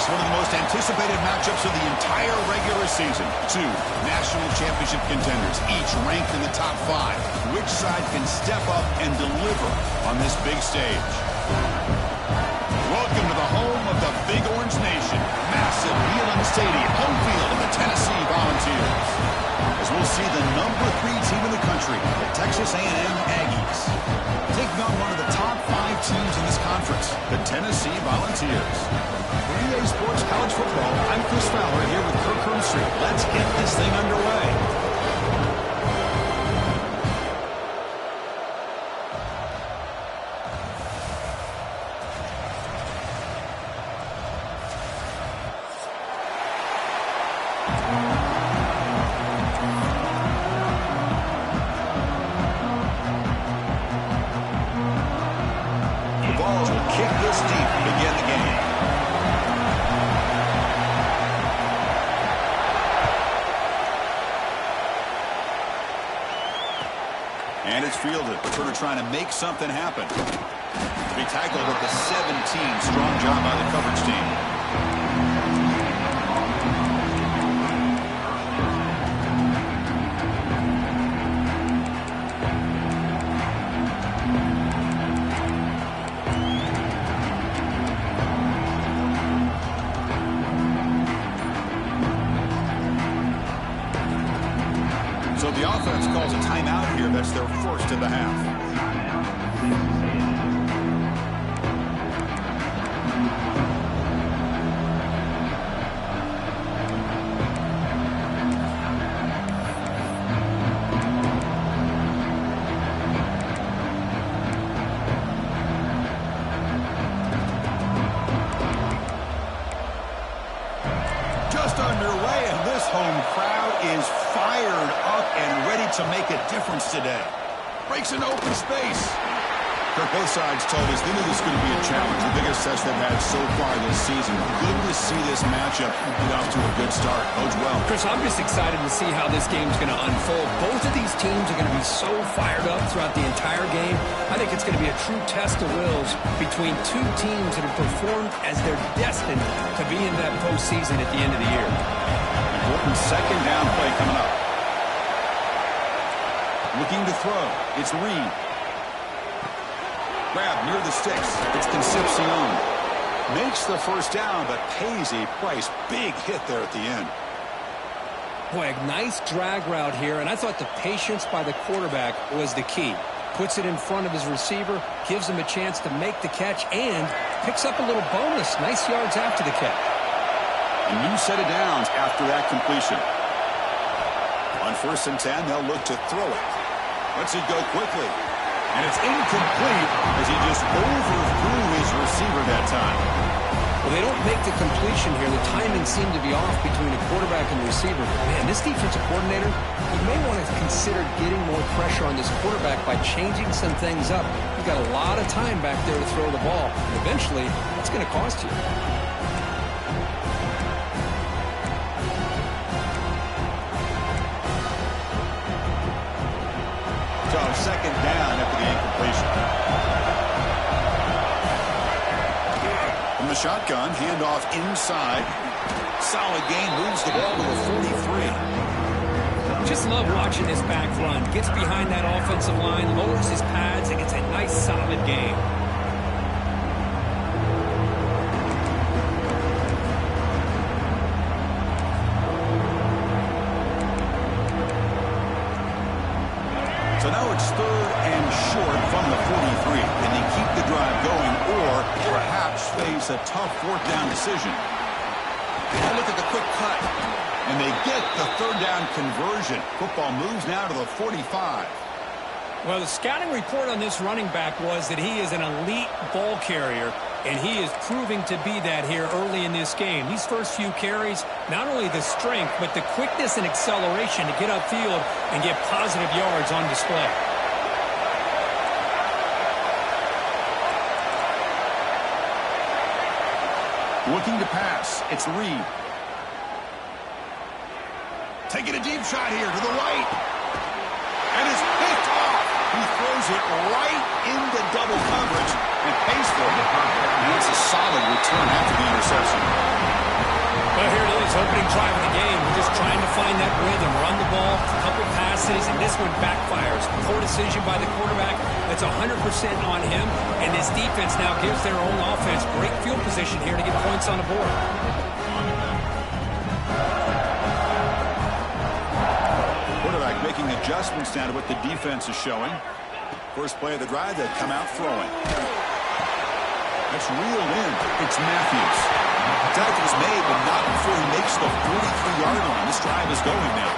Next, one of the most anticipated matchups of the entire regular season. Two national championship contenders, each ranked in the top 5. Which side can step up and deliver on this big stage? Welcome to the home of the Big Orange Nation. Massive Neyland Stadium, home field of the Tennessee Volunteers. As we'll see the number 3 team in the country, the Texas A&M Aggies, taking on one of the top 5 teams in this conference, the Tennessee Volunteers. For EA Sports College Football, I'm Chris Fowler here with Kirk Hermstreet. Let's get this thing underway. The Vols will kick this deep to begin the game. And it's fielded. Turner trying to make something happen. Be tackled at the 17. Strong job by the coverage team. So the offense calls a timeout here. That's their first of the half. Just underway, and this home crowd is fired up and ready to make a difference today. Breaks an open space. Kirk, both sides told us they knew this was going to be a challenge, the biggest test they've had so far this season. Good to see this matchup get off to a good start. Bodes well. Chris, I'm just excited to see how this game's going to unfold. Both of these teams are going to be so fired up throughout the entire game. I think it's going to be a true test of wills between two teams that have performed as they're destined to be in that postseason at the end of the year. Important second down play coming up. Looking to throw. It's Reed. Grab near the sticks. It's Concepcion. Makes the first down, but pays a price. Big hit there at the end. Boy, a nice drag route here, and I thought the patience by the quarterback was the key. Puts it in front of his receiver, gives him a chance to make the catch, and picks up a little bonus. Nice yards after the catch. A new set of downs after that completion. On 1st and 10, they'll look to throw it. Lets it go quickly. And it's incomplete as he just overthrew his receiver that time. Well, they don't make the completion here. The timing seemed to be off between the quarterback and the receiver. Man, this defensive coordinator, he may want to consider getting more pressure on this quarterback by changing some things up. You've got a lot of time back there to throw the ball. And eventually, that's going to cost you. So, second down after the incompletion. From the shotgun, handoff inside. Solid gain, moves the ball to the 43. Just love watching this back run. Gets behind that offensive line, lowers his pads, and gets a nice solid gain. So now it's 3rd and short from the 43. Can they keep the drive going or perhaps face a tough 4th down decision? Oh, look at the quick cut. And they get the 3rd down conversion. Football moves now to the 45. Well, the scouting report on this running back was that he is an elite ball carrier, and he is proving to be that here early in this game. These first few carries, not only the strength, but the quickness and acceleration to get upfield and get positive yards on display. Looking to pass. It's Reed. Taking a deep shot here to the right. And it's picked off. He throws it right into double coverage and pays for it. And it's a solid return after the interception. His opening drive of the game, we're just trying to find that rhythm, run the ball, a couple passes, and this one backfires. Poor decision by the quarterback. That's 100% on him, and this defense now gives their own offense great field position here to get points on the board. Quarterback making adjustments now to what the defense is showing. First play of the drive, they come out throwing. That's reeled in. It's Matthews. The tackle is made, but not before he makes the 43-yard line. This drive is going now.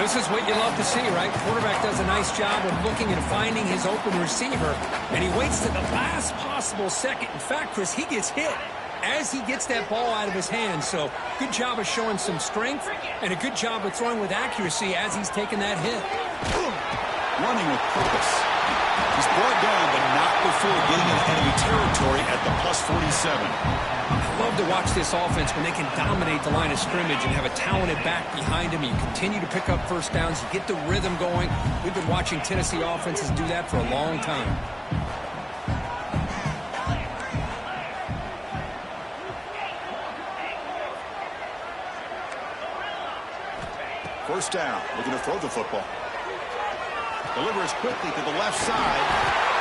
This is what you love to see, right? Quarterback does a nice job of looking and finding his open receiver, and he waits to the last possible second. In fact, Chris, he gets hit as he gets that ball out of his hands. So good job of showing some strength and a good job of throwing with accuracy as he's taking that hit. Running with purpose. He's brought down, but not before getting into enemy territory at the plus 47. I love to watch this offense when they can dominate the line of scrimmage and have a talented back behind him. You continue to pick up first downs. You get the rhythm going. We've been watching Tennessee offenses do that for a long time. First down, looking to throw the football. Delivers quickly to the left side.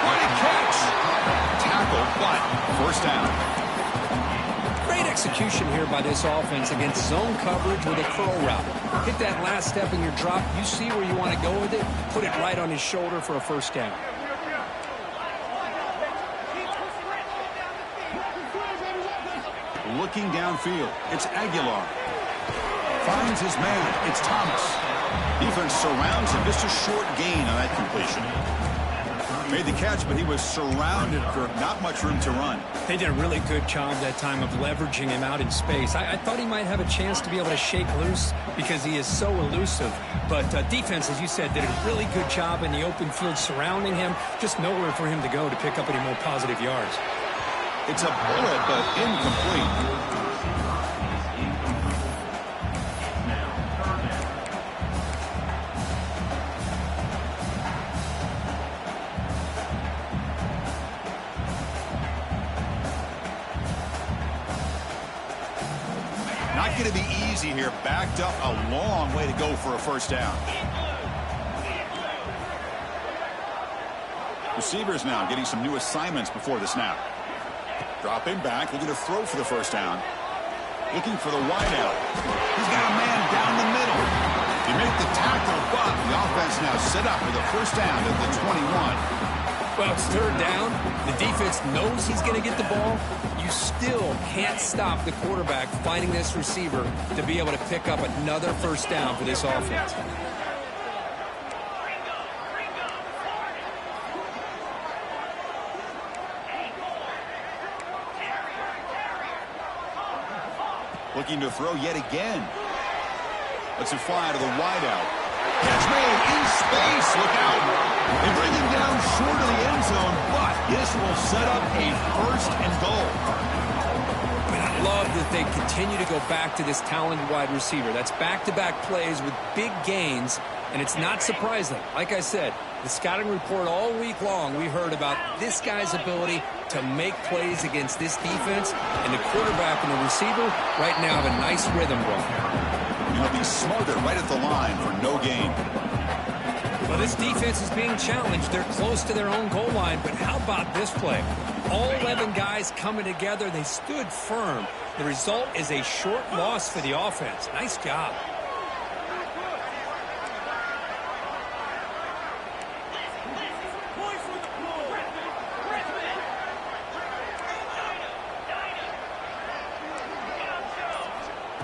What a catch! Tackle, but first down. Great execution here by this offense against zone coverage with a curl route. Hit that last step in your drop. You see where you want to go with it. Put it right on his shoulder for a first down. Looking downfield, it's Aguilar. Finds his man, it's Thomas. Defense surrounds him, just a short gain on that completion. Made the catch, but he was surrounded for not much room to run. They did a really good job that time of leveraging him out in space. I thought he might have a chance to be able to shake loose because he is so elusive. But defense, as you said, did a really good job in the open field surrounding him. Just nowhere for him to go to pick up any more positive yards. It's a bullet, but incomplete. Not going to be easy here. Backed up a long way to go for a first down. Receivers now getting some new assignments before the snap. Dropping back, looking to throw for the first down. Looking for the wideout. He's got a man down the middle. He made the tackle, but the offense now set up for the first down at the 21. Well, it's third down. The defense knows he's going to get the ball. You still can't stop the quarterback finding this receiver to be able to pick up another first down for this offense. Looking to throw yet again. Lets it fly to the wideout. Catch made in space. Look out. They bring him down short of the end zone, but this will set up a first and goal. I love that they continue to go back to this talented wide receiver. That's back-to-back plays with big gains, and it's not surprising. Like I said, the scouting report all week long, we heard about this guy's ability to make plays against this defense, and the quarterback and the receiver right now have a nice rhythm going. He'll be smothered right at the line for no gain. Well, this defense is being challenged. They're close to their own goal line, but how about this play? All 11 guys coming together. They stood firm. The result is a short loss for the offense. Nice job.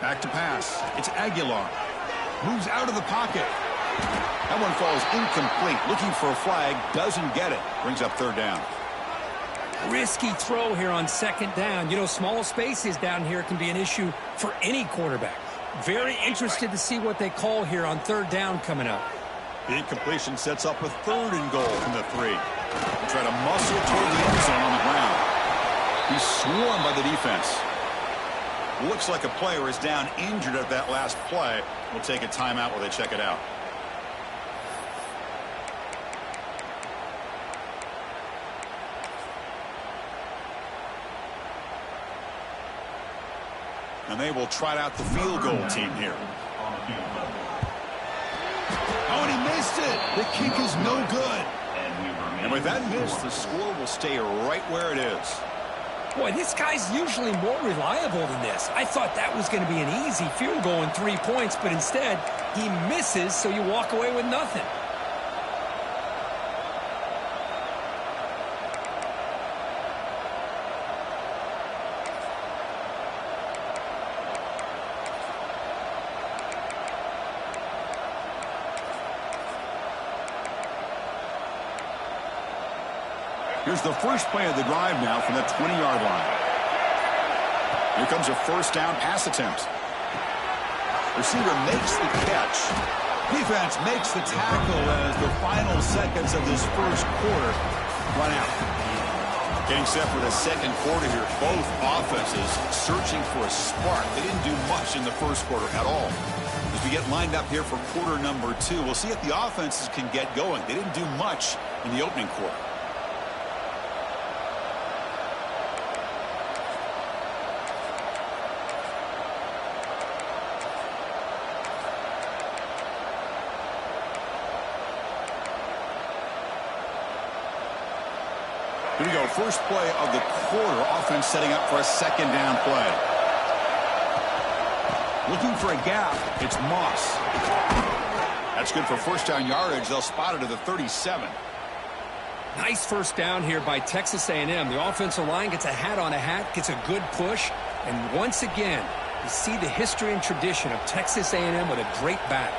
Back to pass. It's Aguilar. Moves out of the pocket. That one falls incomplete. Looking for a flag. Doesn't get it. Brings up third down. Risky throw here on second down. You know, small spaces down here can be an issue for any quarterback. Very interested to see what they call here on third down coming up. The incompletion sets up a third and goal from the 3. They try to muscle toward the end zone on the ground. He's swarmed by the defense. Looks like a player is down injured at that last play. We'll take a timeout while they check it out. And they will trot out the field goal team here. Oh, and he missed it. The kick is no good. And with that miss, the score will stay right where it is. Boy, this guy's usually more reliable than this. I thought that was going to be an easy field goal and 3 points, but instead, he misses, so you walk away with nothing. Here's the first play of the drive now from the 20-yard line. Here comes a first down pass attempt. Receiver makes the catch. Defense makes the tackle as the final seconds of this first quarter run out. Getting set for the second quarter here. Both offenses searching for a spark. They didn't do much in the first quarter at all. As we get lined up here for quarter number 2, we'll see if the offenses can get going. They didn't do much in the opening quarter. Here we go, first play of the quarter. Offense setting up for a second down play. Looking for a gap, it's Moss. That's good for first down yardage. They'll spot it to the 37. Nice first down here by Texas A&M. The offensive line gets a hat on a hat, gets a good push, and once again, you see the history and tradition of Texas A&M with a great back.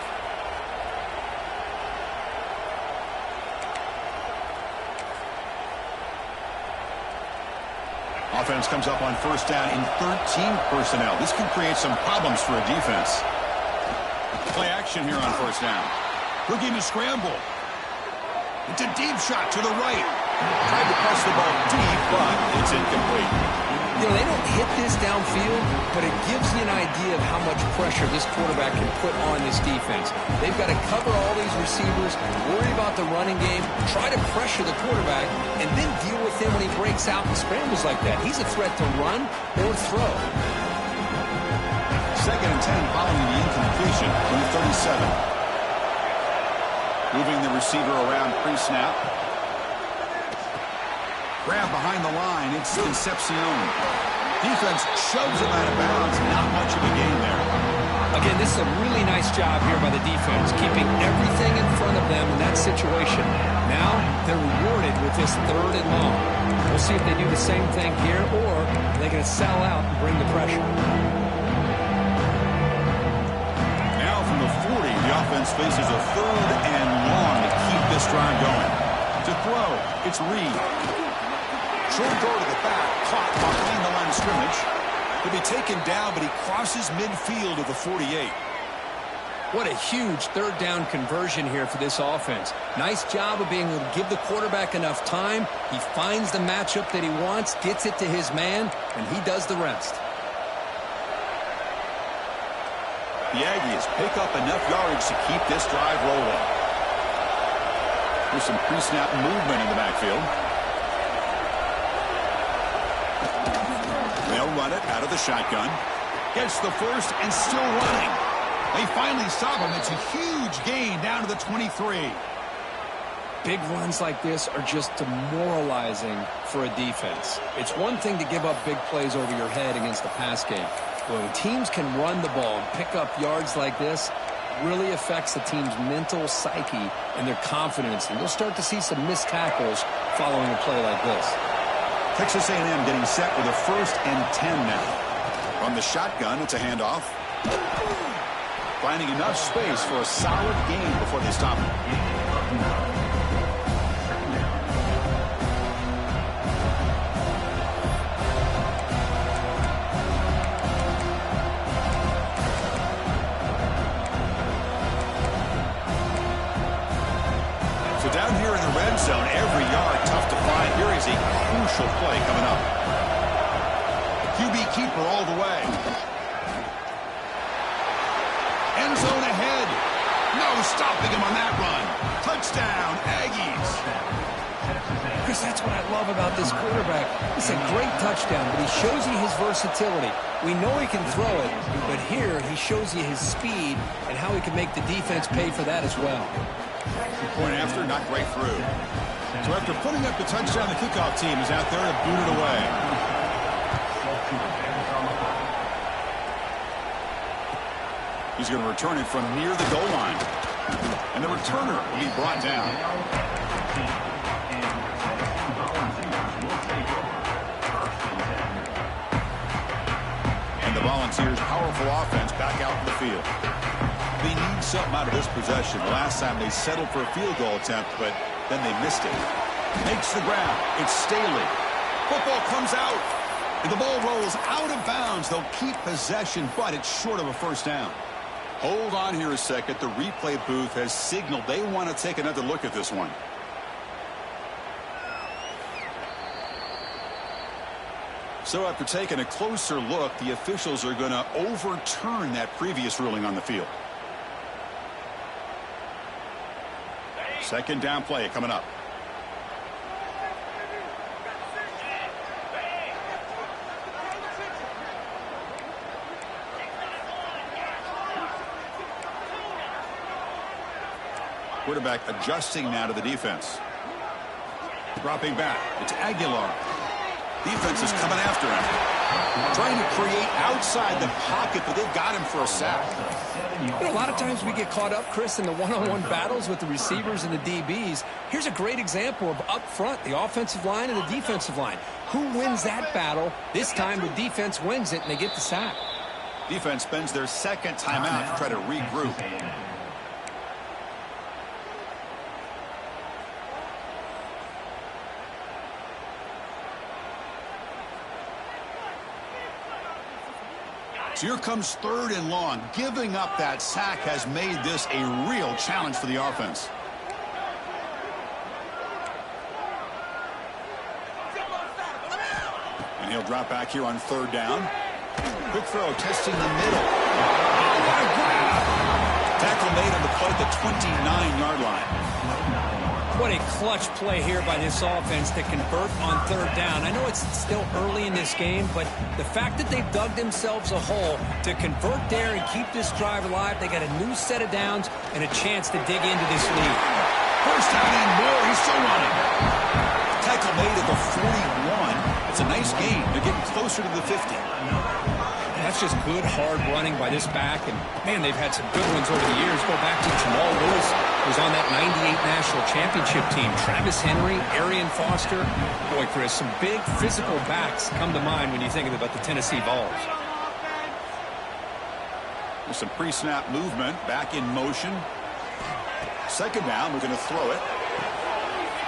Offense comes up on first down in 13 personnel. This can create some problems for a defense. Play action here on first down. Looking to scramble. It's a deep shot to the right. Tried to press the ball deep, but it's incomplete. You know, they don't hit this downfield, but it gives you an idea of how much pressure this quarterback can put on this defense. They've got to cover all these receivers, worry about the running game, try to pressure the quarterback, and then deal with him when he breaks out and scrambles like that. He's a threat to run or throw. Second and 10 following the incompletion from the 37. Moving the receiver around pre-snap. Grab behind the line. It's Concepcion. Defense shoves him out of bounds. Not much of a gain there. Again, this is a really nice job here by the defense, keeping everything in front of them in that situation. Now they're rewarded with this third and long. We'll see if they do the same thing here, or they're going to sell out and bring the pressure. Now from the 40, the offense faces a third and long to keep this drive going. To throw, it's Reed. Short throw to the back, caught behind the line of scrimmage. He'll be taken down, but he crosses midfield of the 48. What a huge third down conversion here for this offense. Nice job of being able to give the quarterback enough time. He finds the matchup that he wants, gets it to his man, and he does the rest. The Aggies pick up enough yardage to keep this drive rolling. There's some pre-snap movement in the backfield. They'll run it out of the shotgun. Gets the first and still running. They finally stop him. It's a huge gain down to the 23. Big runs like this are just demoralizing for a defense. It's one thing to give up big plays over your head against the pass game. But when teams can run the ball and pick up yards like this, it really affects the team's mental psyche and their confidence. And you'll start to see some missed tackles following a play like this. Texas A&M getting set with a first and 10 now. From the shotgun, it's a handoff. Finding enough space for a solid gain before they stop him. So down here in the red zone, every yard tough to find. Here is a crucial play coming up. QB keeper all the way. End zone ahead. No stopping him on that run. Touchdown, Aggies. Chris, that's what I love about this quarterback. It's a great touchdown, but he shows you his versatility. We know he can throw it, but here he shows you his speed and how he can make the defense pay for that as well. Point after, not great through. So after putting up the touchdown, the kickoff team is out there to boot it away. He's going to return it from near the goal line. And the returner will be brought down. And the Volunteers' powerful offense back out in the field. They need something out of this possession. The last time they settled for a field goal attempt, but then they missed it. Makes the grab. It's Staley. Football comes out. And the ball rolls out of bounds. They'll keep possession, but it's short of a first down. Hold on here a second. The replay booth has signaled they want to take another look at this one. So after taking a closer look, the officials are going to overturn that previous ruling on the field. Second down play coming up. Quarterback adjusting now to the defense. Dropping back. It's Aguilar. Defense is coming after him. Trying to create outside the pocket, but they've got him for a sack. You know, a lot of times we get caught up, Chris, in the one-on-one battles with the receivers and the DBs. Here's a great example of up front, the offensive line and the defensive line. Who wins that battle? This time the defense wins it, and they get the sack. Defense spends their second timeout to try to regroup. So here comes third and long. Giving up that sack has made this a real challenge for the offense. And he'll drop back here on third down. Quick throw, testing the middle. Oh, what a grab! Tackle made on the play at the 29-yard line. What a clutch play here by this offense to convert on third down. I know it's still early in this game, but the fact that they've dug themselves a hole to convert there and keep this drive alive, they got a new set of downs and a chance to dig into this lead. First down and more. He's still running. Tackle made at the 41. It's a nice gain. They're getting closer to the 50. That's just good, hard running by this back. And, man, they've had some good ones over the years. Go back to Jamal Lewis, who was on that 98 National Championship team. Travis Henry, Arian Foster. Boy, Chris, some big physical backs come to mind when you think about the Tennessee Vols. There's some pre-snap movement. Back in motion. Second down, we're going to throw it.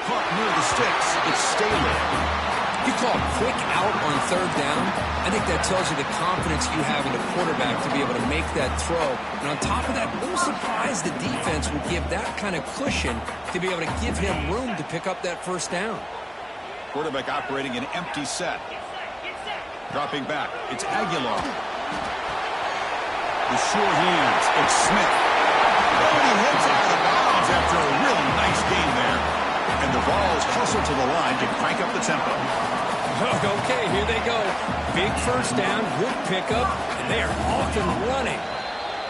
Caught near the sticks. It's Staley. You call a quick out on third down, I think that tells you the confidence you have in the quarterback to be able to make that throw. And on top of that, a little surprised the defense would give that kind of cushion to be able to give him room to pick up that first down. Quarterback operating an empty set. Dropping back. It's Aguilar. The sure hands. It's Smith. Oh, he heads out of bounds after a really nice game there. And the Vols hustle to the line to crank up the tempo. Okay, here they go. Big first down, good pickup, and they are off and running.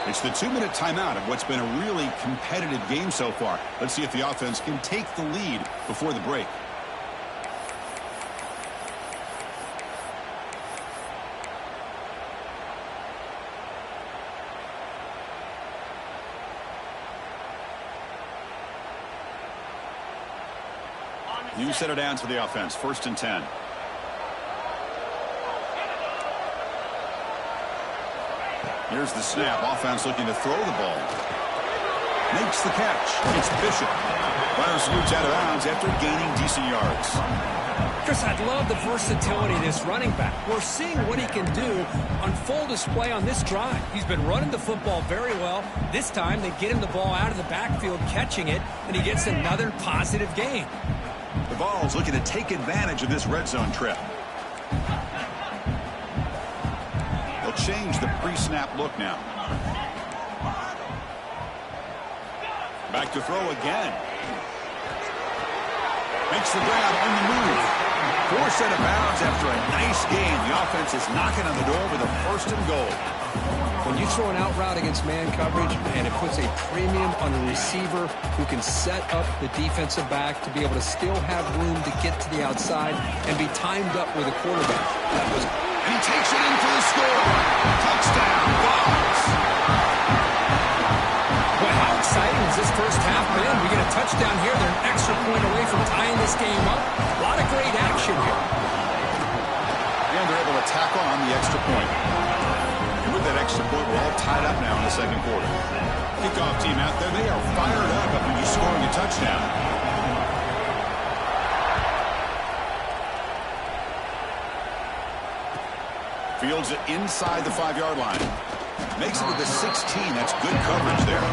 It's the 2-minute timeout of what's been a really competitive game so far. Let's see if the offense can take the lead before the break. New set of downs for the offense. 1st and 10. Here's the snap. Offense looking to throw the ball. Makes the catch. It's Bishop. Runner scoots out of bounds after gaining decent yards. Chris, I love the versatility of this running back. We're seeing what he can do on full display on this drive. He's been running the football very well. This time they get him the ball out of the backfield, catching it, and he gets another positive gain. The Vols looking to take advantage of this red zone trip. They'll change the pre-snap look now. Back to throw again. Makes the grab on the move. Forced out of bounds after a nice game. The offense is knocking on the door with a 1st and goal. When you throw an out route against man coverage, and it puts a premium on the receiver who can set up the defensive back to be able to still have room to get to the outside and be timed up with a quarterback. And he takes it in for the score. Touchdown, Vols. Boy, how exciting has this first half been? We get a touchdown here. They're an extra point away from tying this game up. A lot of great action here. And they're able to tackle on the extra point. And with that extra point, we're all tied up now in the second quarter. Kickoff team out there, they are fired up after just scoring a touchdown. Fields it inside the 5-yard line. Makes it to the 16. That's good coverage there.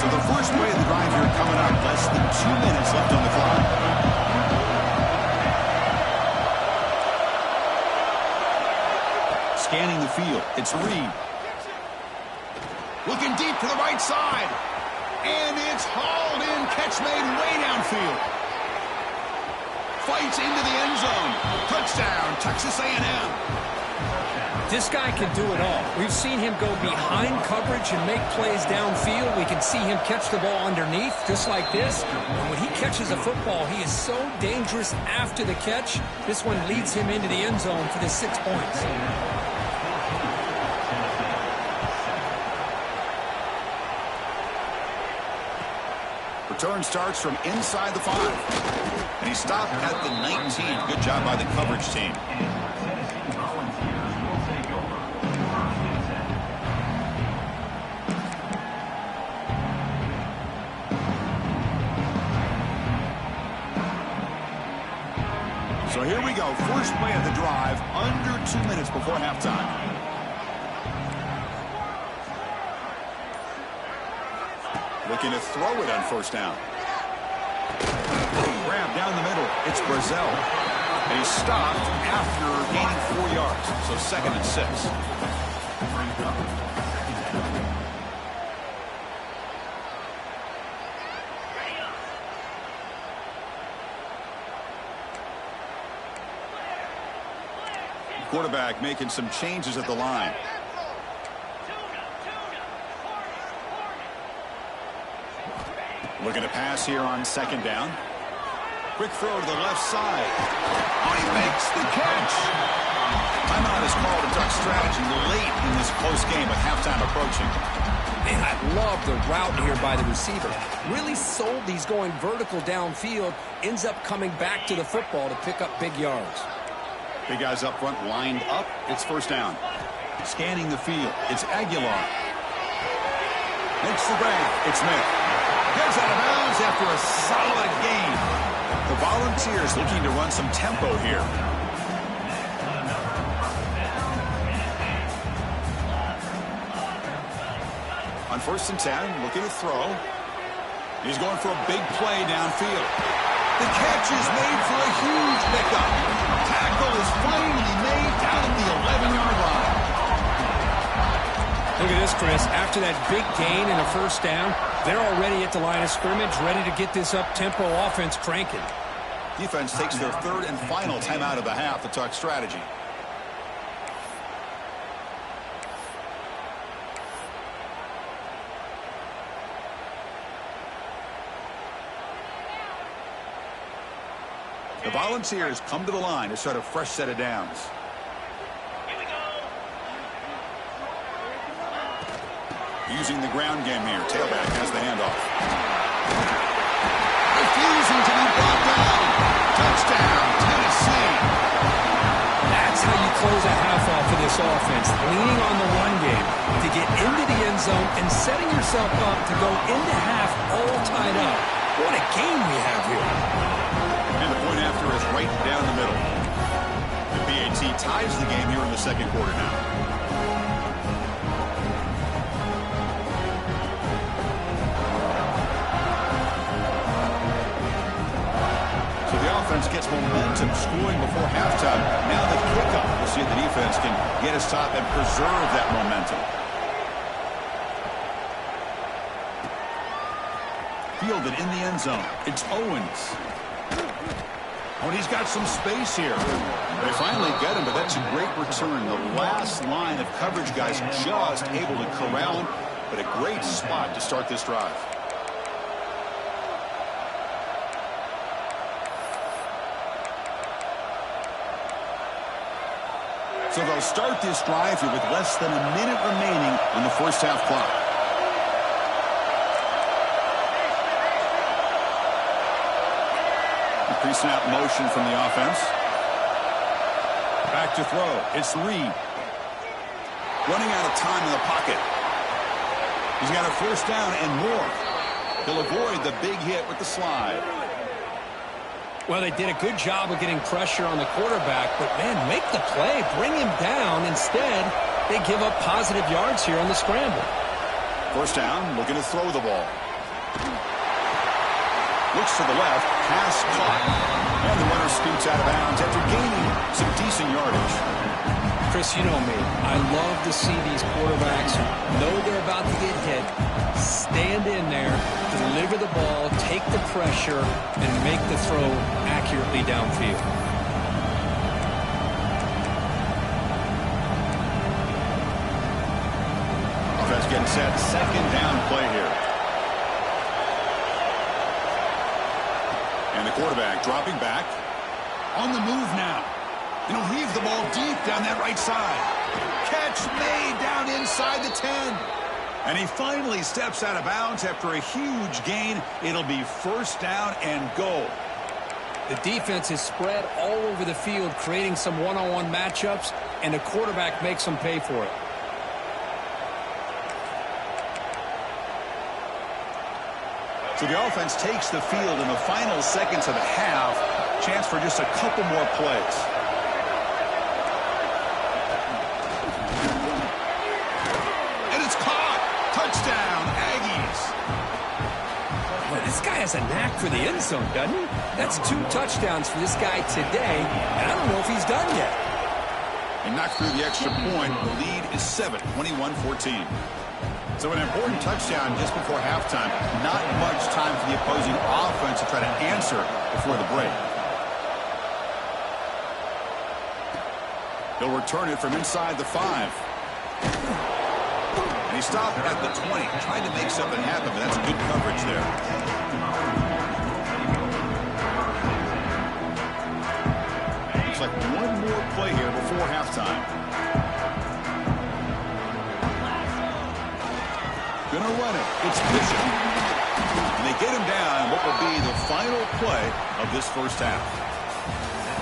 So the first play of the drive here coming up. Less than 2 minutes left on the clock. Scanning the field. It's Reed. Looking deep to the right side. And it's hauled in. Catch made way downfield. Fights into the end zone. Touchdown, Texas A&M. This guy can do it all. We've seen him go behind coverage and make plays downfield. We can see him catch the ball underneath, just like this. And when he catches a football, he is so dangerous after the catch. This one leads him into the end zone for the 6 points. Return starts from inside the 5. And he stopped at the 19. Good job by the coverage team. So here we go. First play of the drive. Under 2 minutes before halftime. Looking to throw it on first down. Grab down the middle. It's Brazil. And he's stopped after gaining 4 yards. So 2nd and 6. Quarterback making some changes at the line. Looking to pass here on 2nd down. Quick throw to the left side. Oh, he makes the catch. Timeout is called a duck strategy late in this close game with halftime approaching. Man, I love the route here by the receiver. Really sold these going vertical downfield. Ends up coming back to the football to pick up big yards. Big guys up front lined up. It's first down. Scanning the field. It's Aguilar. Makes the grab. It's Smith. Gets out of bounds after a solid game. The Volunteers looking to run some tempo here. On 1st and 10, looking to throw. He's going for a big play downfield. The catch is made for a huge pickup. Tackle is finally made down at the 11-yard line. Look at this, Chris. After that big gain and a first down, they're already at the line of scrimmage, ready to get this up-tempo offense cranking. Defense takes their 3rd and final timeout of the half to talk strategy. The Volunteers come to the line to start a fresh set of downs. Using the ground game here. Tailback has the handoff. Refusing to be brought down. Touchdown, Tennessee. That's how you close a half off of this offense. Leaning on the run game to get into the end zone and setting yourself up to go into half all tied up. What a game we have here. And the point after is right down the middle. The PAT ties the game here in the second quarter now. offense gets momentum scoring before halftime. Now the kickoff. We'll see if the defense can get a stop and preserve that momentum. Fielded in the end zone. It's Owens. Oh, and he's got some space here. They finally get him, but that's a great return. The last line of coverage guys just able to corral him, but a great spot to start this drive. So they'll start this drive here with less than a minute remaining on the first half clock. Pre-snap motion from the offense. Back to throw. It's Reed. Running out of time in the pocket. He's got a first down and more. He'll avoid the big hit with the slide. Well, they did a good job of getting pressure on the quarterback, but, man, make the play. Bring him down. Instead, they give up positive yards here on the scramble. First down, looking to throw the ball. Looks to the left, pass caught. And the runner scoots out of bounds after gaining some decent yardage. Chris, you know me. I love to see these quarterbacks who know they're about to get hit, stand in there, deliver the ball, take the pressure, and make the throw accurately downfield. Offense getting set. Second down play here. And the quarterback dropping back. On the move now. And he'll heave the ball deep down that right side. Catch made down inside the 10. And he finally steps out of bounds after a huge gain. It'll be first down and goal. The defense is spread all over the field, creating some one-on-one matchups, and the quarterback makes them pay for it. So the offense takes the field in the final seconds of the half. Chance for just a couple more plays. And it's caught. Touchdown, Aggies. Well, this guy has a knack for the end zone, doesn't he? That's 2 touchdowns for this guy today, and I don't know if he's done yet. He knocked through the extra point. The lead is 7, 21-14. So an important touchdown just before halftime. Not much time for the opposing offense to try to answer before the break. He'll return it from inside the 5. And he stopped at the 20, trying to make something happen, but that's good coverage there. Looks like one more play here before halftime. Gonna run it. It's Bishop. And they get him down what will be the final play of this first half.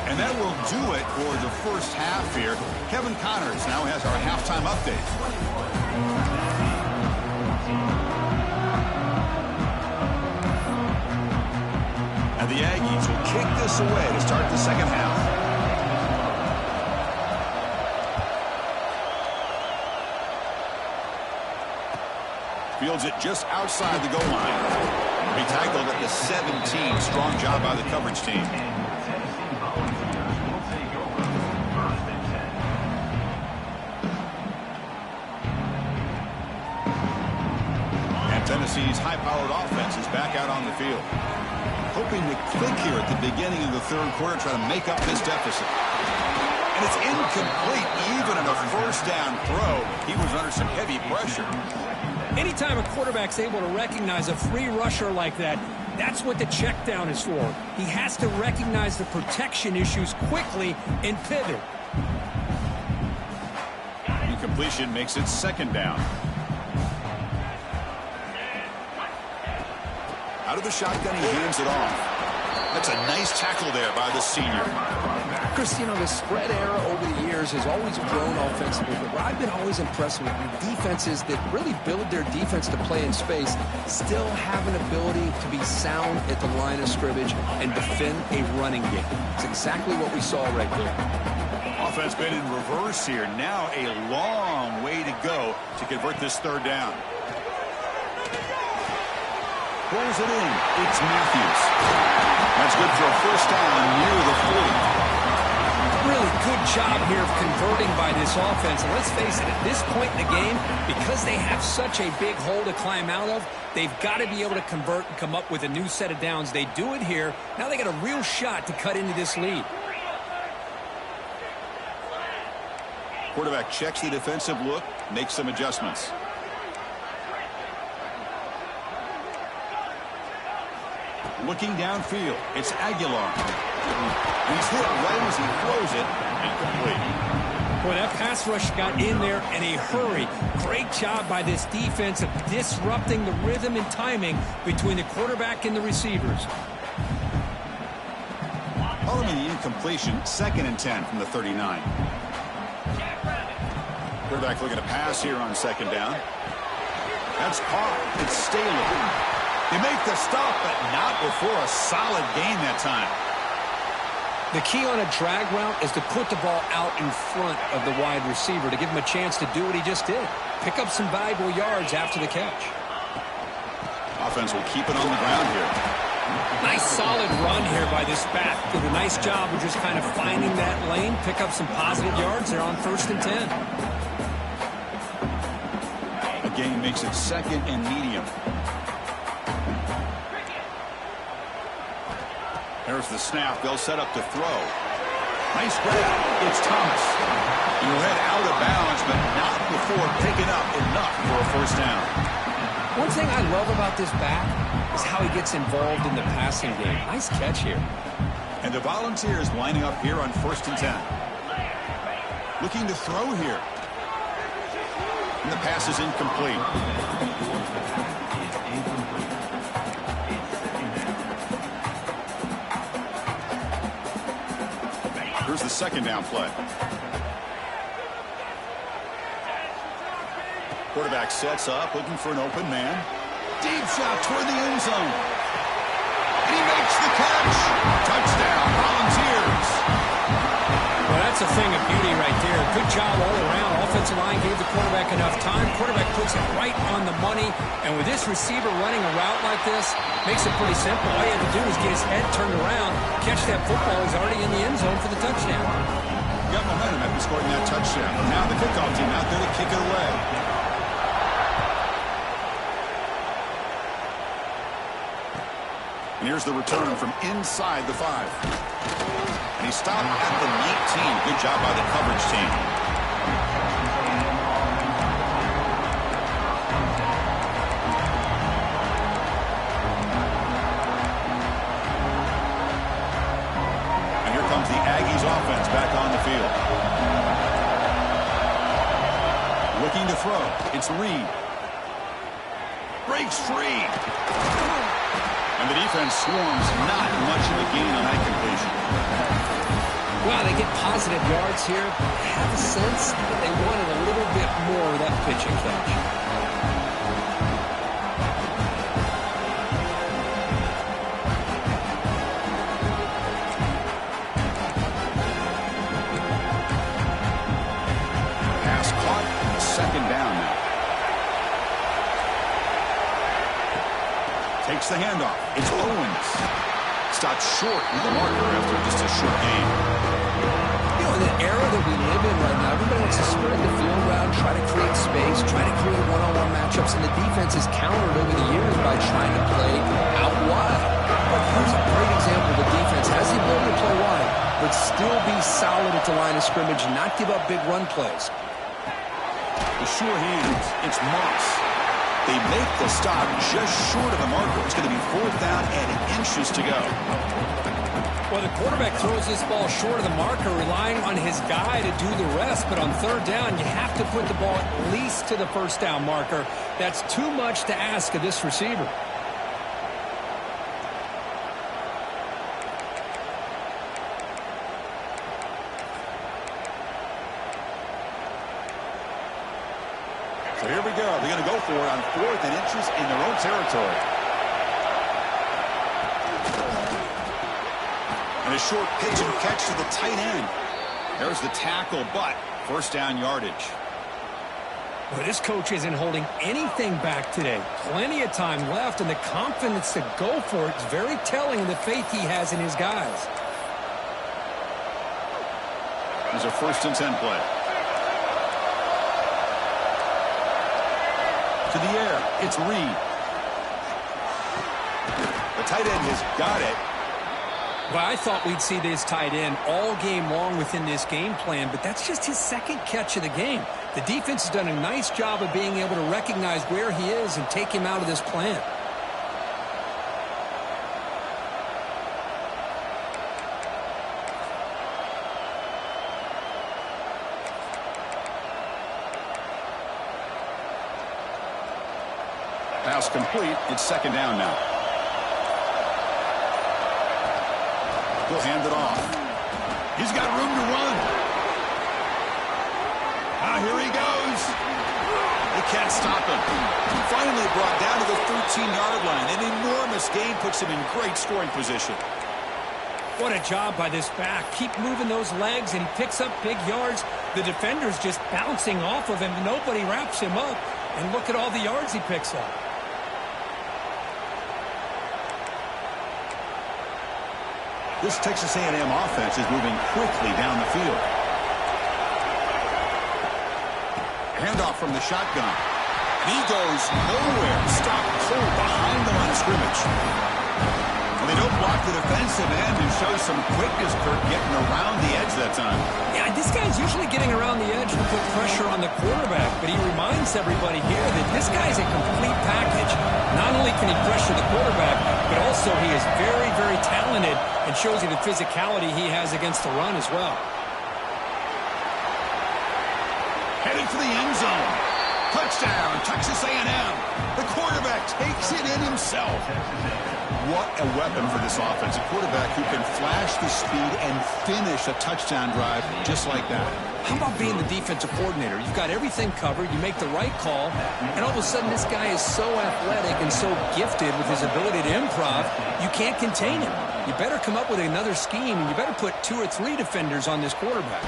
And that will do it for the first half here. Kevin Connors now has our halftime update. And the Aggies will kick this away to start the second half. Fields it just outside the goal line. He tackled at the 17. Strong job by the coverage team. And Tennessee's high-powered offense is back out on the field. Hoping to click here at the beginning of the third quarter, try to make up this deficit. And it's incomplete. Even in a first down throw, he was under some heavy pressure. Anytime a quarterback's able to recognize a free rusher like that, that's what the check down is for. He has to recognize the protection issues quickly and pivot. Incompletion makes it second down. Out of the shotgun, he hands it off. That's a nice tackle there by the senior. Chris, you know, the spread era over the years has always grown offensively, but what I've been always impressed with defenses that really build their defense to play in space still have an ability to be sound at the line of scrimmage and defend a running game. It's exactly what we saw right there. Offense been in reverse here. Now a long way to go to convert this third down. Pulls it in. It's Matthews. That's good for a first down near the 40. Really good job here of converting by this offense. And let's face it, at this point in the game, because they have such a big hole to climb out of, they've got to be able to convert and come up with a new set of downs. They do it here. Now they got a real shot to cut into this lead. Quarterback checks the defensive look, makes some adjustments. Looking downfield, it's Aguilar. He's hit right as he throws it, incomplete. Boy, that pass rush got in there in a hurry. Great job by this defense of disrupting the rhythm and timing between the quarterback and the receivers. Following the incompletion, 2nd and 10 from the 39. Quarterback looking to pass here on 2nd down. That's caught. It's Staley. They make the stop, but not before a solid gain that time. The key on a drag route is to put the ball out in front of the wide receiver to give him a chance to do what he just did. Pick up some valuable yards after the catch. Offense will keep it on the ground here. Nice solid run here by this back. Did a nice job of just kind of finding that lane, pick up some positive yards there on 1st and 10. A gain makes it 2nd and medium. There's the snap. They'll set up to throw. Nice grab. It's Thomas. You head out of bounds, but not before picking up enough for a first down. One thing I love about this back is how he gets involved in the passing game. Nice catch here. And the Volunteers lining up here on 1st and 10. Looking to throw here. And the pass is incomplete. Here's the 2nd down play. Quarterback sets up, looking for an open man. Deep shot toward the end zone. And he makes the catch. Touchdown, Volunteers. Well, that's a thing of beauty right there. Good job all around. Offensive line gave the quarterback enough time. Quarterback puts it right on the money. And with this receiver running a route like this, makes it pretty simple. All you have to do is get his head turned around, catch that football. He's already in the end zone for the touchdown. Got momentum after scoring that touchdown. Now the kickoff team out there to kick it away. And here's the return from inside the 5. And he stopped at the 19. Good job by the coverage team. And here comes the Aggies offense back on the field. Looking to throw. It's Reed. Breaks free. And the defense swarms. Not much of a gain on that completion. Wow, they get positive yards here. I have a sense that they wanted a little bit more of that pitch and catch. Pass caught. 2nd down now. Takes the handoff. It's Owens. Stopped short with the marker after just a short gain. You know, in the era that we live in right now, everybody wants to spread the field around, try to create space, try to create one-on-one matchups, and the defense is countered over the years by trying to play out wide. But here's a great example. The defense has the ability to play wide, but still be solid at the line of scrimmage, not give up big run plays. The sure hands. It's Moss. They make the stop just short of the marker. It's going to be 4th down and inches to go. Well, the quarterback throws this ball short of the marker, relying on his guy to do the rest. But on 3rd down, you have to put the ball at least to the 1st down marker. That's too much to ask of this receiver. So here we go. They're going to go for it on 4th and inches in their own territory. And a short pitch and catch to the tight end. There's the tackle, but 1st down yardage. Well, this coach isn't holding anything back today. Plenty of time left, and the confidence to go for it is very telling of the faith he has in his guys. Here's a 1st and 10 play. To the air, it's Reed. The tight end has got it. Well, I thought we'd see this tight end all game long within this game plan, but that's just his 2nd catch of the game. The defense has done a nice job of being able to recognize where he is and take him out of this plan. Pass complete. It's 2nd down now. He'll hand it off. He's got room to run. Here he goes. They can't stop him. Finally brought down to the 13-yard line. An enormous gain puts him in great scoring position. What a job by this back. Keep moving those legs, and he picks up big yards. The defender's just bouncing off of him. Nobody wraps him up. And look at all the yards he picks up. This Texas A&M offense is moving quickly down the field. Handoff from the shotgun. He goes nowhere. Stop cold behind the line of scrimmage. And they don't block the defensive end and show some quickness, Kirk, getting around the edge that time. Yeah, this guy's usually getting around the edge to put pressure on the quarterback, but he reminds everybody here that this guy's a complete package. Not only can he pressure the quarterback, but also he is very, very talented and shows you the physicality he has against the run as well. Headed for the end zone. Touchdown, Texas A&M. The quarterback takes it in himself. What a weapon for this offense. A quarterback who can flash the speed and finish a touchdown drive just like that. How about being the defensive coordinator? You've got everything covered. You make the right call, and all of a sudden this guy is so athletic and so gifted with his ability to improv, you can't contain him. You better come up with another scheme, and you better put 2 or 3 defenders on this quarterback.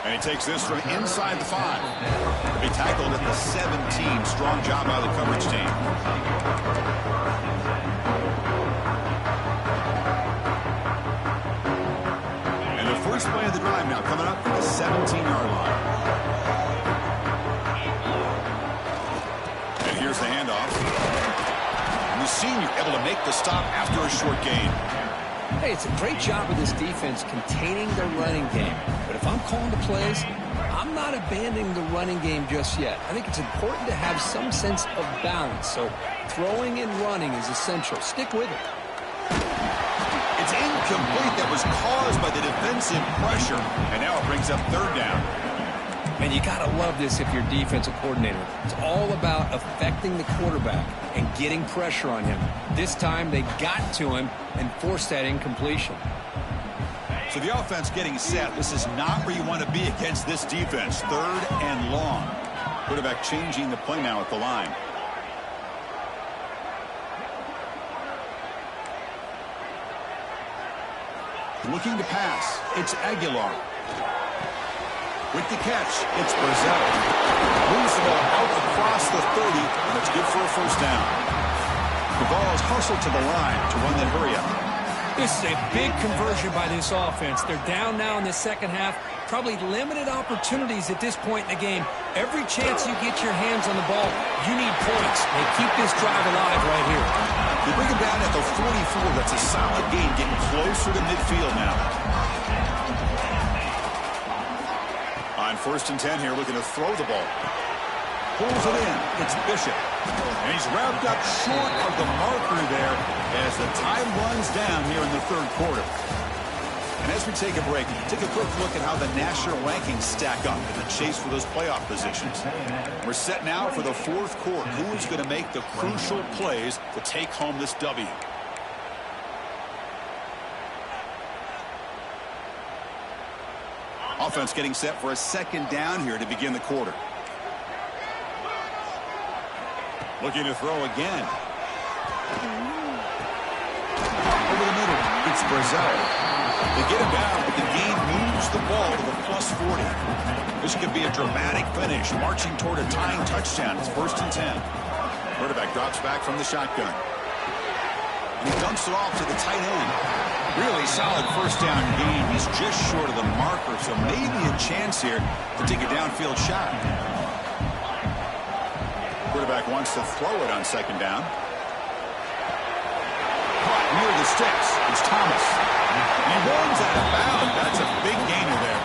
And he takes this from inside the 5. He tackled at the 17. Strong job by the coverage team. And the first play of the drive now coming up at the 17-yard line. And here's the handoff. And the senior able to make the stop after a short gain. Hey, it's a great job of this defense containing their running game. But if I'm calling the plays, I'm not abandoning the running game just yet. I think it's important to have some sense of balance. So throwing and running is essential. Stick with it. It's incomplete. That was caused by the defensive pressure. And now it brings up 3rd down. And you got to love this if you're defensive coordinator. It's all about affecting the quarterback and getting pressure on him. This time they got to him and forced that incompletion. So the offense getting set. This is not where you want to be against this defense. 3rd and long. Quarterback changing the play now at the line. Looking to pass. It's Aguilar. With the catch, it's Brazil. Moves the ball out across the 30, and it's good for a 1st down. The Vols hustle to the line to run that hurry up. This is a big conversion by this offense. They're down now in the 2nd half. Probably limited opportunities at this point in the game. Every chance you get your hands on the ball, you need points. They keep this drive alive right here. They bring him down at the 44. That's a solid gain, getting closer to midfield now. On 1st and 10 here, looking to throw the ball. Pulls it in. It's Bishop. And he's wrapped up short of the marker there as the time runs down here in the 3rd quarter. And as we take a break, take a quick look at how the national rankings stack up in the chase for those playoff positions. We're set now for the 4th quarter. Who is going to make the crucial plays to take home this W? Offense getting set for a 2nd down here to begin the quarter. Looking to throw again. Over the middle, it's Brazil. They get him down, but the gain moves the ball to the +40. This could be a dramatic finish, marching toward a tying touchdown. It's 1st and 10. Quarterback drops back from the shotgun. And he dumps it off to the tight end. Really solid first down gain. He's just short of the marker, so maybe a chance here to take a downfield shot. Quarterback wants to throw it on 2nd down. Caught near the sticks. It's Thomas. And he runs out of bounds. That's a big gainer there.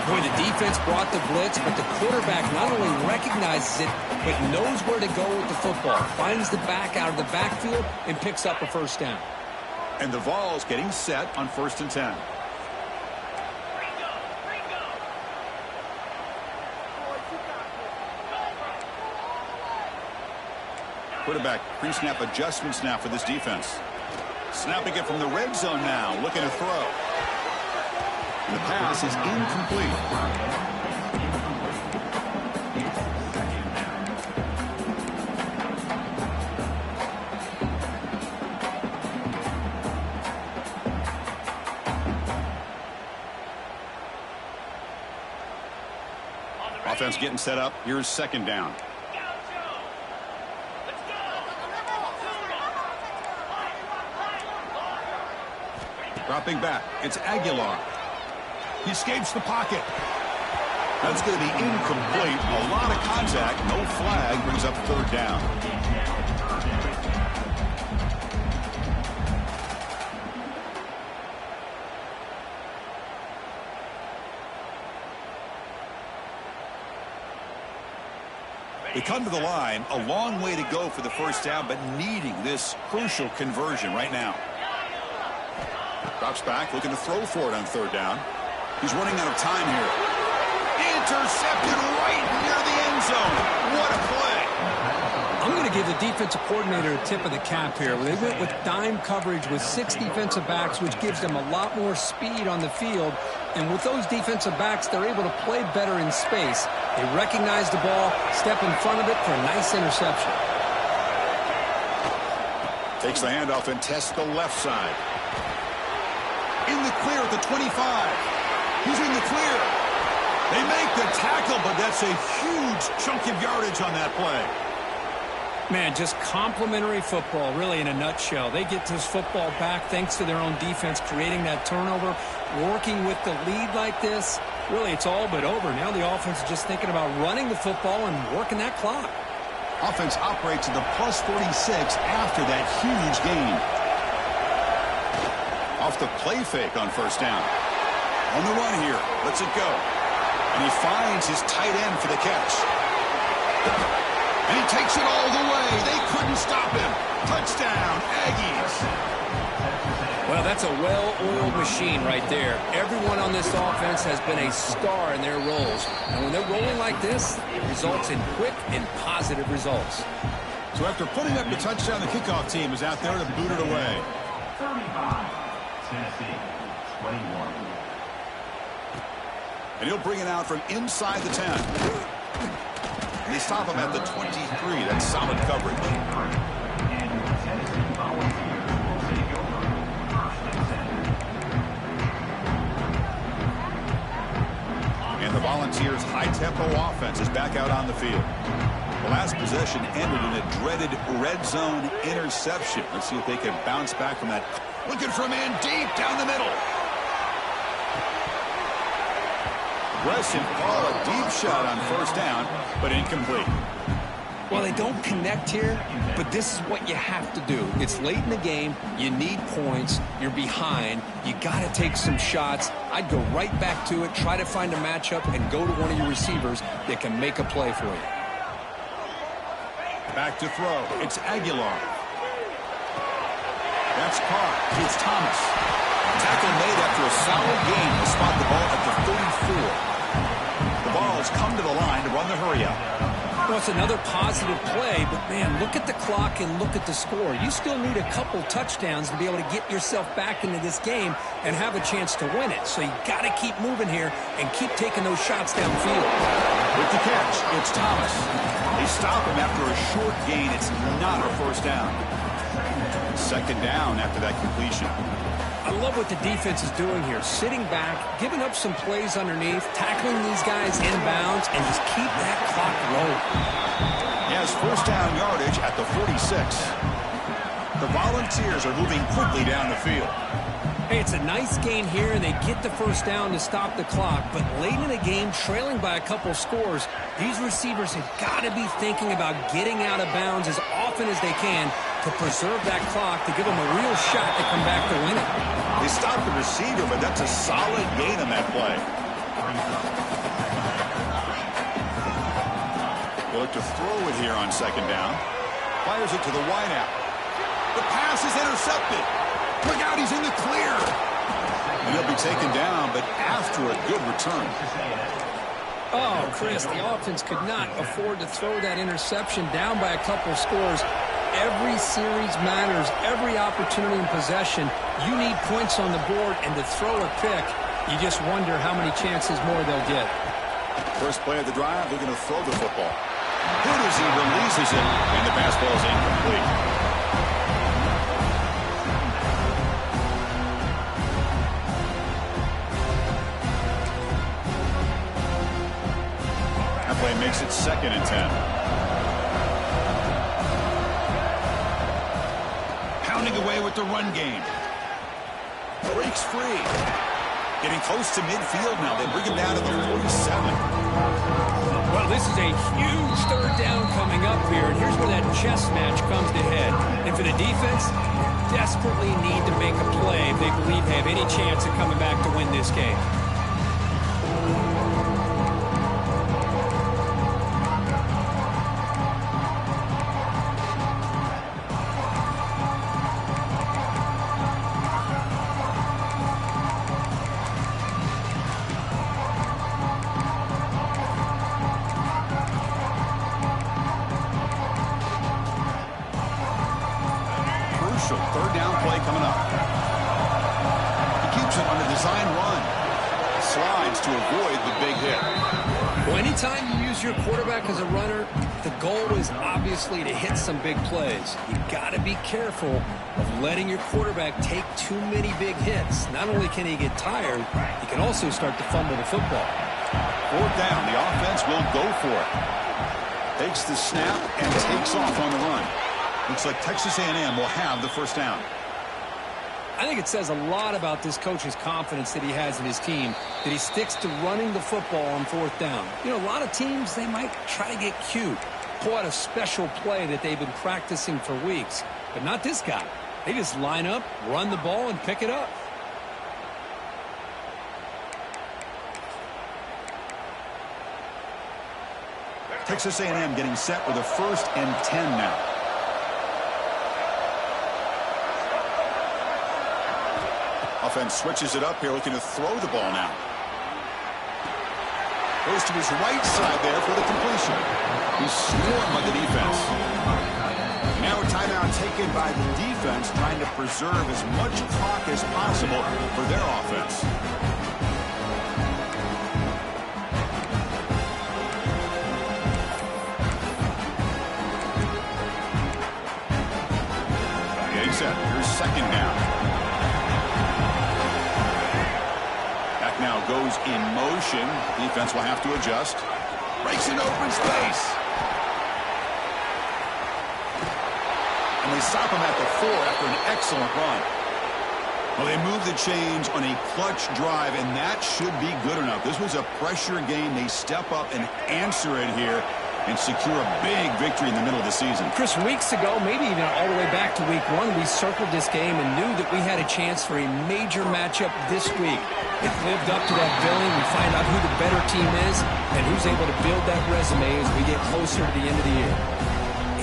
Boy, the defense brought the blitz, but the quarterback not only recognizes it, but knows where to go with the football. Finds the back out of the backfield and picks up a 1st down. And the Vols getting set on 1st and 10. Quarterback pre-snap adjustments now for this defense. Snapping it from the red zone now, looking to throw. And the pass is incomplete. Offense getting set up. Here's 2nd down. Dropping back. It's Aguilar. He escapes the pocket. That's going to be incomplete. A lot of contact. No flag. Brings up 3rd down. They come to the line. A long way to go for the 1st down, but needing this crucial conversion right now. Drops back, looking to throw for it on 3rd down. He's running out of time here. Intercepted right near the end zone. What a play. I'm going to give the defensive coordinator a tip of the cap here. They went with dime coverage with 6 defensive backs, which gives them a lot more speed on the field. And with those defensive backs, they're able to play better in space. They recognize the ball, step in front of it for a nice interception. Takes the handoff and tests the left side. In the clear at the 25. He's in the clear. They make the tackle, but that's a huge chunk of yardage on that play. Man, just complimentary football, really, in a nutshell. They get this football back thanks to their own defense, creating that turnover, working with the lead like this. Really, it's all but over. Now the offense is just thinking about running the football and working that clock. Offense operates at the +46 after that huge gain. Off the play fake on 1st down. On the run here. Lets it go. And he finds his tight end for the catch. And he takes it all the way. They couldn't stop him. Touchdown, Aggies. Well, that's a well-oiled machine right there. Everyone on this offense has been a star in their roles. And when they're rolling like this, it results in quick and positive results. So after putting up the touchdown, the kickoff team is out there to boot it away. 35. Tennessee, 21. And he'll bring it out from inside the 10. And they stop him at the 23. That's solid coverage. And Tennessee Volunteers will take over 1st and 10. And the Volunteers' high-tempo offense is back out on the field. The last possession ended in a dreaded red zone interception. Let's see if they can bounce back from that. Looking for a man deep down the middle. Aggressive call, a deep shot on 1st down, but incomplete. Well, they don't connect here, but this is what you have to do. It's late in the game. You need points. You're behind. You got to take some shots. I'd go right back to it, try to find a matchup, and go to one of your receivers that can make a play for you. Back to throw. It's Aguilar. That's caught. It's Thomas. Tackle made after a solid gain to spot the ball at the 34. The Vols come to the line to run the hurry up. Well, it's another positive play, but, man, look at the clock and look at the score. You still need a couple touchdowns to be able to get yourself back into this game and have a chance to win it. So you got to keep moving here and keep taking those shots downfield. With the catch, it's Thomas. They stop him after a short gain. It's not a 1st down. 2nd down after that completion. I love what the defense is doing here. Sitting back, giving up some plays underneath, tackling these guys inbounds, and just keep that clock rolling. He has first down yardage at the 46. The Volunteers are moving quickly down the field. Hey, it's a nice gain here, and they get the first down to stop the clock. But late in the game, trailing by a couple scores, these receivers have got to be thinking about getting out of bounds as often as they can to preserve that clock, to give them a real shot to come back to win it. They stopped the receiver, but that's a solid gain on that play. They look to throw it here on second down. Fires it to the wideout. The pass is intercepted. Look out, he's in the clear. And he'll be taken down, but after a good return. Oh, Chris, the offense could not afford to throw that interception down by a couple scores. Every series matters. Every opportunity in possession. You need points on the board, and to throw a pick, you just wonder how many chances more they'll get. First play of the drive, they're going to throw the football. Good as he releases it, and the pass ball is incomplete. Play makes it 2nd and 10. Pounding away with the run game. Breaks free. Getting close to midfield now. They bring him down to the 47. Well, this is a huge third down coming up here, and here's where that chess match comes to head. And for the defense, desperately need to make a play if they believe they have any chance of coming back to win this game. Third down play coming up. He keeps it on a design run. Slides to avoid the big hit. Well, anytime you use your quarterback as a runner, the goal is obviously to hit some big plays. You've got to be careful of letting your quarterback take too many big hits. Not only can he get tired, he can also start to fumble the football. Fourth down, the offense will go for it. Takes the snap and takes off on the run. Looks like Texas A&M will have the first down. I think it says a lot about this coach's confidence that he has in his team, that he sticks to running the football on fourth down. You know, a lot of teams, they might try to get cute, pull out a special play that they've been practicing for weeks. But not this guy. They just line up, run the ball, and pick it up. Texas A&M getting set with a 1st and 10 now. Offense switches it up here, looking to throw the ball now. Goes to his right side there for the completion. He's swarmed by the defense. Now a timeout taken by the defense, trying to preserve as much clock as possible for their offense. Getting set. Here's 2nd down. Now goes in motion. Defense will have to adjust. Breaks in open space. And they stop him at the 4 after an excellent run. Well, they move the chains on a clutch drive, and that should be good enough. This was a pressure game. They step up and answer it here and secure a big victory in the middle of the season. Chris, weeks ago, maybe even all the way back to week 1, we circled this game and knew that we had a chance for a major matchup this week. It lived up to that billing. We find out who the better team is and who's able to build that resume as we get closer to the end of the year.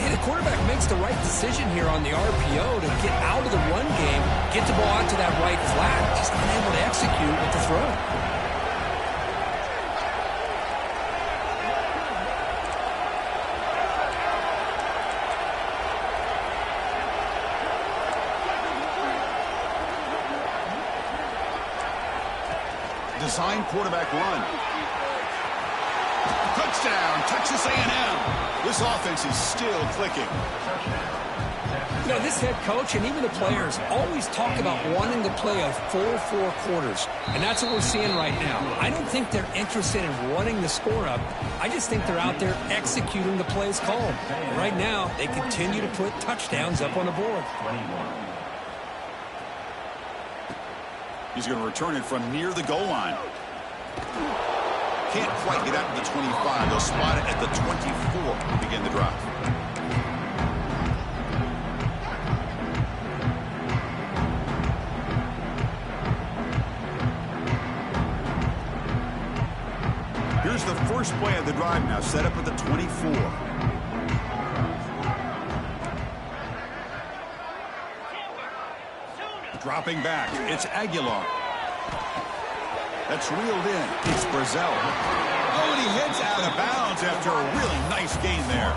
And the quarterback makes the right decision here on the RPO to get out of the run game, get the ball out to that right flat, just unable to execute with the throw. Design quarterback run. Touchdown, Texas A&M. This offense is still clicking. You know, this head coach and even the players always talk about wanting to play a full 4 quarters, and that's what we're seeing right now. I don't think they're interested in running the score up. I just think they're out there executing the plays called. And right now, they continue to put touchdowns up on the board. He's going to return it from near the goal line. Can't quite get out to the 25. They'll spot it at the 24 to begin the drive. Here's the first play of the drive now, set up at the 24. Dropping back, it's Aguilar. That's reeled in. It's Brazel. Oh, and he heads out of bounds after a really nice gain there.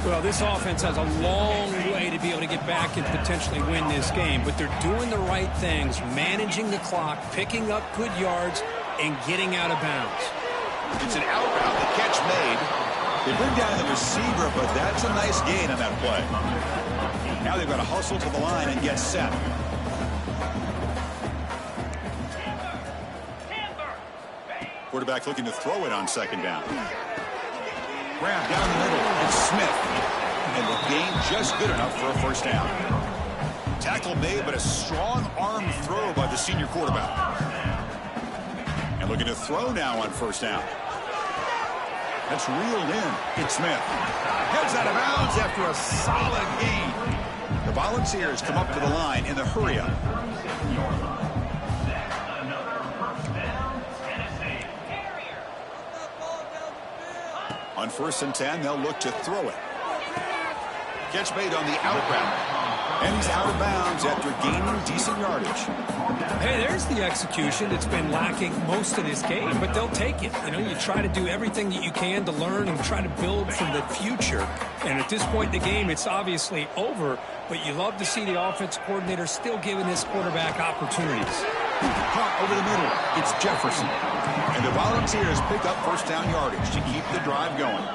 Well, this offense has a long way to be able to get back and potentially win this game, but they're doing the right things, managing the clock, picking up good yards, and getting out of bounds. It's an out route, the catch made. They bring down the receiver, but that's a nice gain on that play. Now they've got to hustle to the line and get set. Quarterback looking to throw it on second down. Grab down the middle. It's Smith. And the gain just good enough for a first down. Tackle made, but a strong arm throw by the senior quarterback. And looking to throw now on first down. That's reeled in. It's Smith. Heads out of bounds after a solid gain. The Volunteers come up to the line in the hurry-up. On 1st and 10, they'll look to throw it. Catch made on the out route. And he's out of bounds after gaining decent yardage. Hey, there's the execution that's been lacking most of this game, but they'll take it. You know, you try to do everything that you can to learn and try to build for the future. And at this point in the game, it's obviously over, but you love to see the offensive coordinator still giving this quarterback opportunities. Hot over the middle. It's Jefferson. And the Volunteers pick up first down yardage to keep the drive going.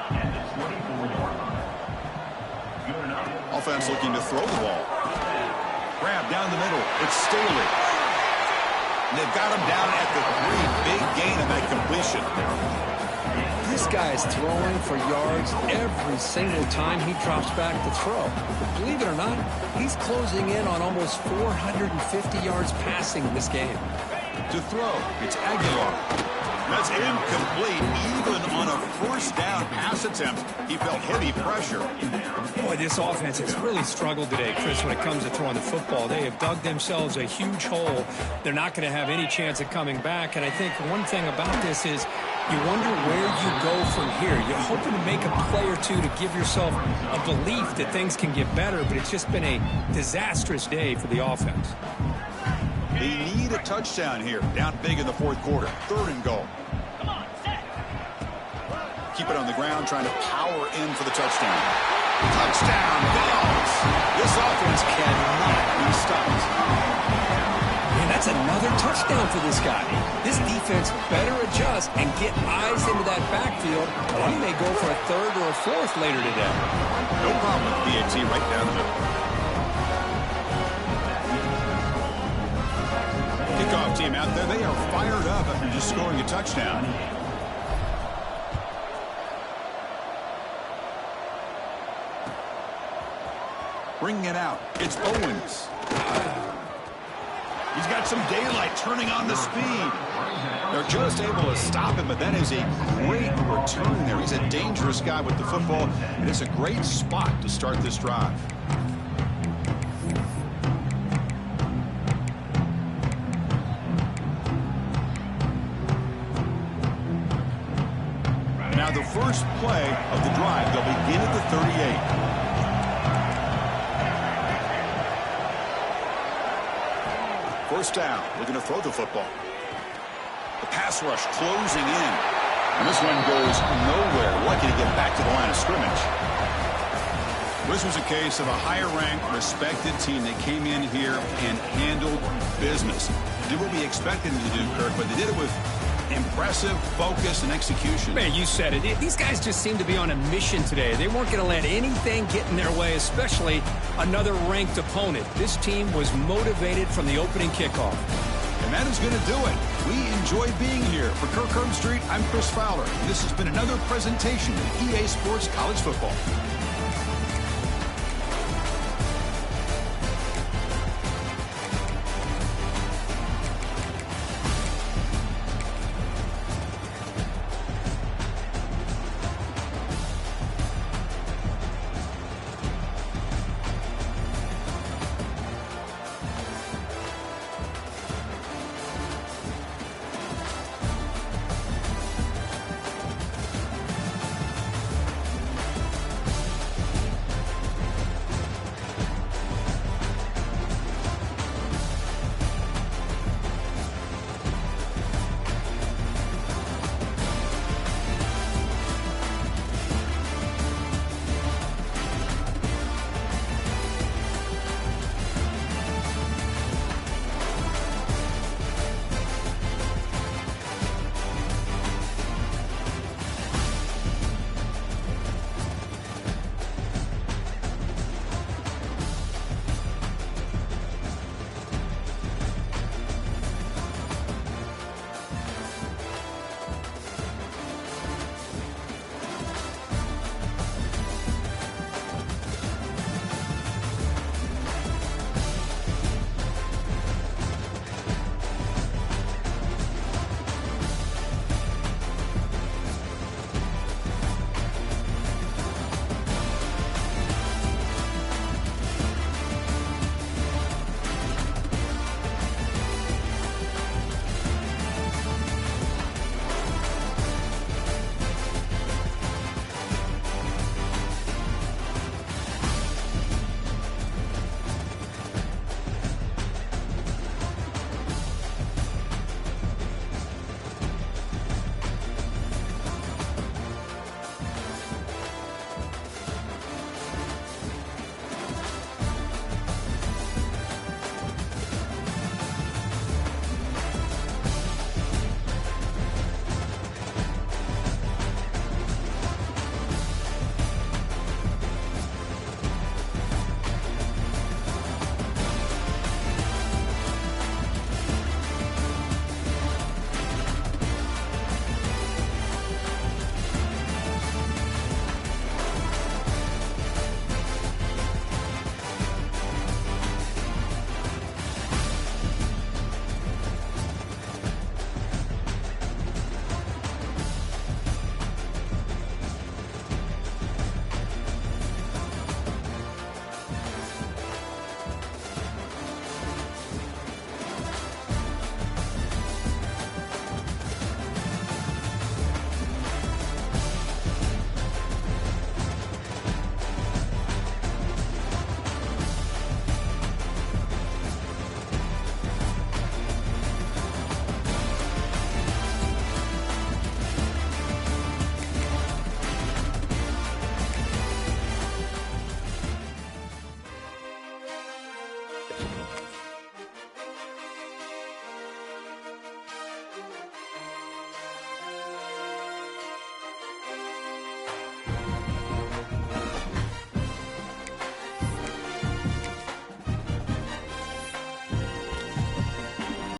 Offense looking to throw the ball. Grab down the middle. It's Staley. And they've got him down at the 3. Big gain on that completion. This guy is throwing for yards every single time he drops back to throw. But believe it or not, he's closing in on almost 450 yards passing in this game. To throw, it's Aguilar. That's incomplete. Even on a first down pass attempt, he felt heavy pressure. Boy, this offense has really struggled today, Chris, when it comes to throwing the football. They have dug themselves a huge hole. They're not going to have any chance of coming back. And I think one thing about this is you wonder where you go from here. You're hoping to make a play or two to give yourself a belief that things can get better, but it's just been a disastrous day for the offense. They need a touchdown here. Down big in the 4th quarter. 3rd and goal. Keep it on the ground, trying to power in for the touchdown. Touchdown, Vols! This offense cannot be stopped. Man, that's another touchdown for this guy. This defense better adjust and get eyes into that backfield, or he may go for a 3rd or a 4th later today. No problem with BAT right down the middle. Kickoff team out there, they are fired up after just scoring a touchdown. Bringing it out, it's Owens. He's got some daylight turning on the speed. They're just able to stop him, but that is a great return there. He's a dangerous guy with the football, and it's a great spot to start this drive. Now the first play of the drive, they'll begin at the 38. First down, looking to throw the football. The pass rush closing in. And this one goes nowhere. Lucky to get back to the line of scrimmage. This was a case of a higher-ranked, respected team that came in here and handled business. Did what we expected them to do, Kirk, but they did it with Impressive focus and execution. Man, you said it. These guys just seem to be on a mission today. They weren't going to let anything get in their way, especially another ranked opponent. This team was motivated from the opening kickoff. And that is going to do it. We enjoy being here. For Kirk Street, I'm Chris Fowler. This has been another presentation of EA Sports College Football.